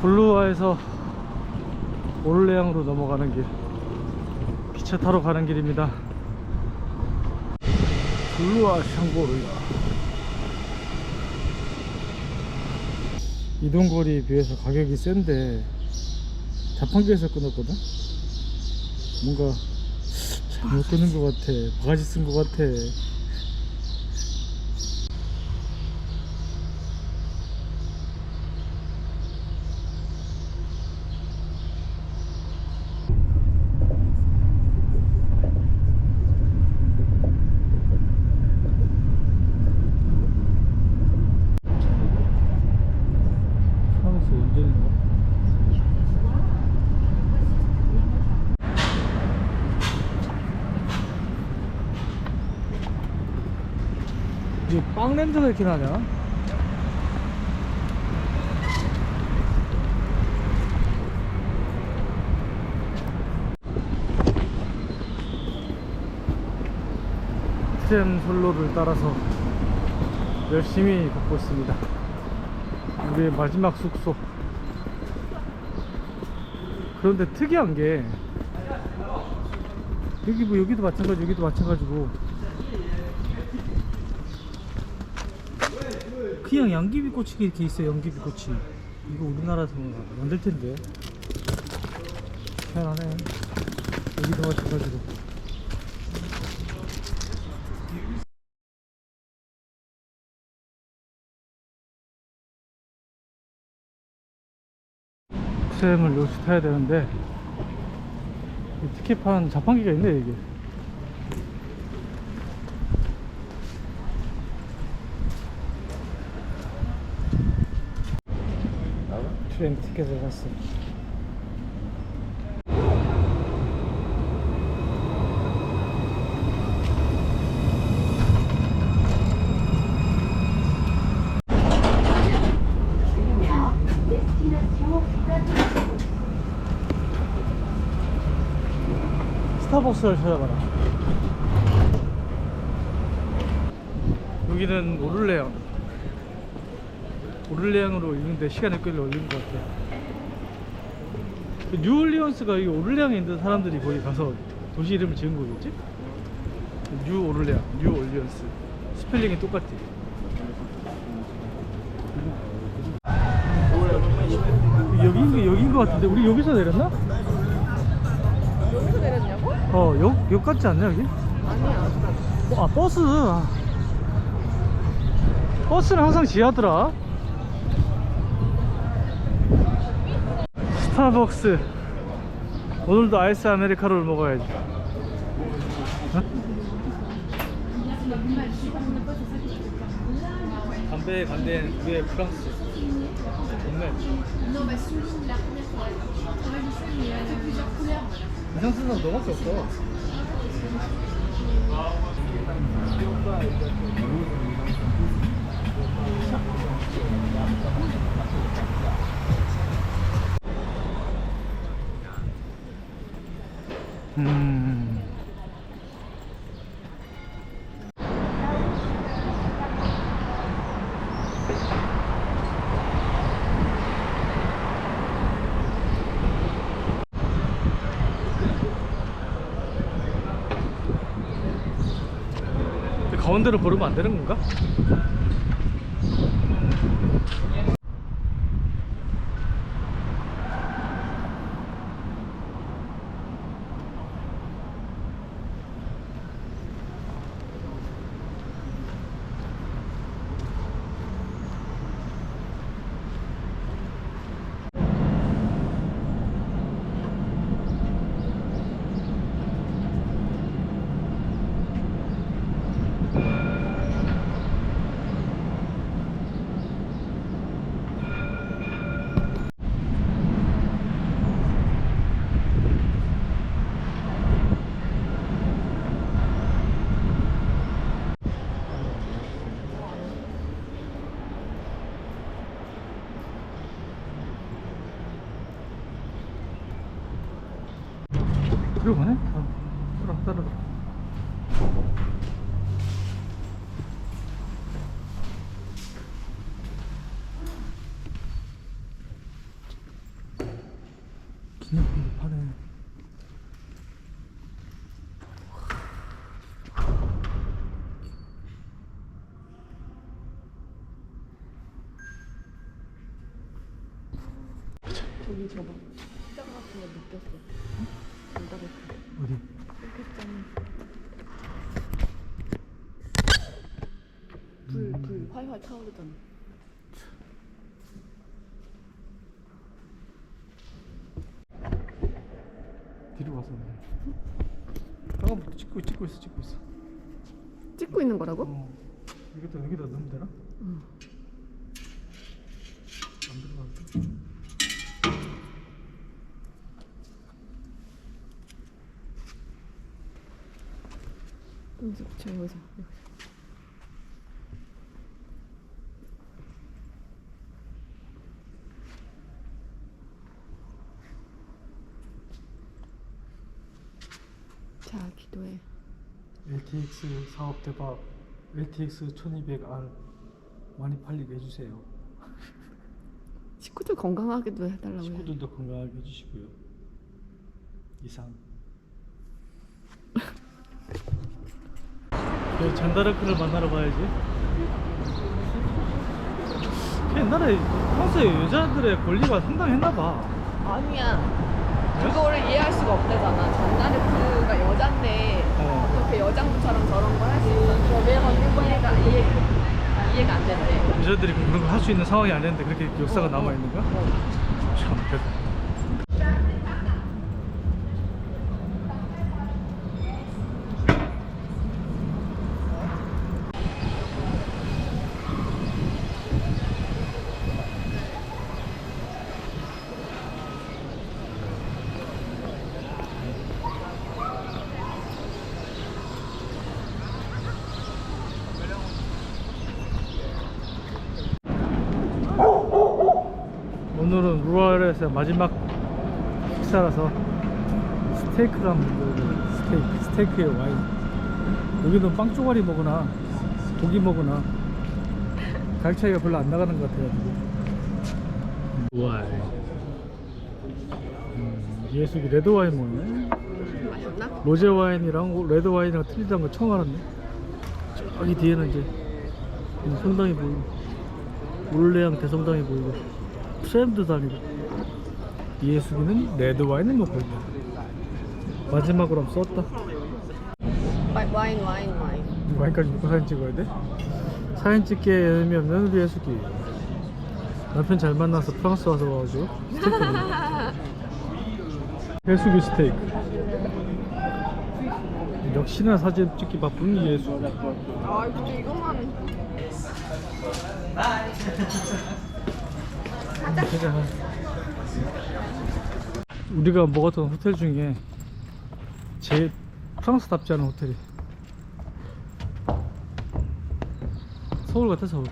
블루아에서 오를레앙으로 넘어가는 길, 기차 타러 가는 길입니다. 블루아 샹보르야. 이동거리에 비해서 가격이 센데 자판기에서 끊었거든? 뭔가 잘못 끊은 것 같아. 바가지 쓴 것 같아. 프랑스 운전인가? 이게 빵 냄새가 이렇게 나냐? 트램 선로를 따라서 열심히 걷고 있습니다. 우리의 마지막 숙소. 그런데 특이한 게 여기 뭐 여기도 마찬가지, 여기도 마찬가지고 그냥 양귀비꽃이 이렇게 있어요. 양귀비꽃이 이거 우리나라에서 만들 텐데 희한하네. 여기도 마찬가지고. 트램을 여기서 타야 되는데 티켓 파는 자판기가 있네. 이게 트램 티켓을 샀어. 스타벅스를 찾아봐라. 여기는 오를레앙으로 있는데 시간을 꽤 걸린 것 같아. 뉴올리언스가 이 오를레앙에 있는 사람들이 거기 가서 도시 이름을 지은 거겠지? 뉴올리언스 스펠링이 똑같아. 여긴 것 같은데 우리 여기서 내렸나? 여기서 내렸냐고? 역 같지 않냐 여기? 아니야. 버스. 버스는 항상 지하더라. 스타벅스. 오늘도 아이스 아메리카노를 먹어야지. 어? 담배 간대는 그게 프랑스. 좋네. 이상 쓰는 사람 너밖에 없어. 가운데로 걸으면 안 되는 건가? 들어가네? 따라. 기념품도 파네. 저기 저거 식당 같은 거 느꼈어. 전달했어. 어디? 불 활활 타오르잖아. 뒤로 가서 아까부터 찍고 있어. 찍고 있는 거라고? 여기다 넣으면 되나? 응. 안 들어가는데. 저 여기서. 자, 기도해. LTX 사업 대박. LTX 1200R 많이 팔리게 해주세요. 식구들 건강하게도 해달라고 해. 식구들도 건강하게 해주시고요. 이상. 잔다르크를 만나러 가야지. 옛날에 평소에 여자들의 권리가 상당했나봐. 아니야. 그거를 이해할 수가 없대잖아. 잔나르크가 여잔데 어떻게 여장부처럼 저런 걸 할 수 있어? 왜 걷는 거니까 이해가 안 된대. 여자들이 그런 걸 할 수 있는 상황이 아니었는데 그렇게 역사가 남아있는 거야? 참 대단. 오늘은 루알에서 마지막 식사라서 스테이크를 한번 먹어요. 스테이크에 와인. 여기는 빵 쪼가리 먹으나 고기 먹으나 가격 차이가 별로 안 나가는 것 같아가지고. 루알. 예수기 레드 와인 먹네. 맛있나? 로제 와인이랑 레드 와인이랑 틀리다는 거 처음 알았네. 저기 뒤에는 이제 성당이 보이고 올레양 대성당이 보이고 트램도 다니고. 예수기는 레드 와인을 먹고 있다. 마지막으로 한번 썼다. 와인. 와인까지 먹고 사진 찍어야 돼? 사진 찍기에 의미 없는 우리 예수기. 남편 잘 만나서 프랑스 와서 와가지고 스테이크 먹어. 예수기 스테이크. 역시나 사진 찍기 바쁜 예수. 아, 근데 이것만. 가자. 우리가 먹었던 호텔 중에 제일 프랑스답지 않은 호텔이 서울 같아. 서울.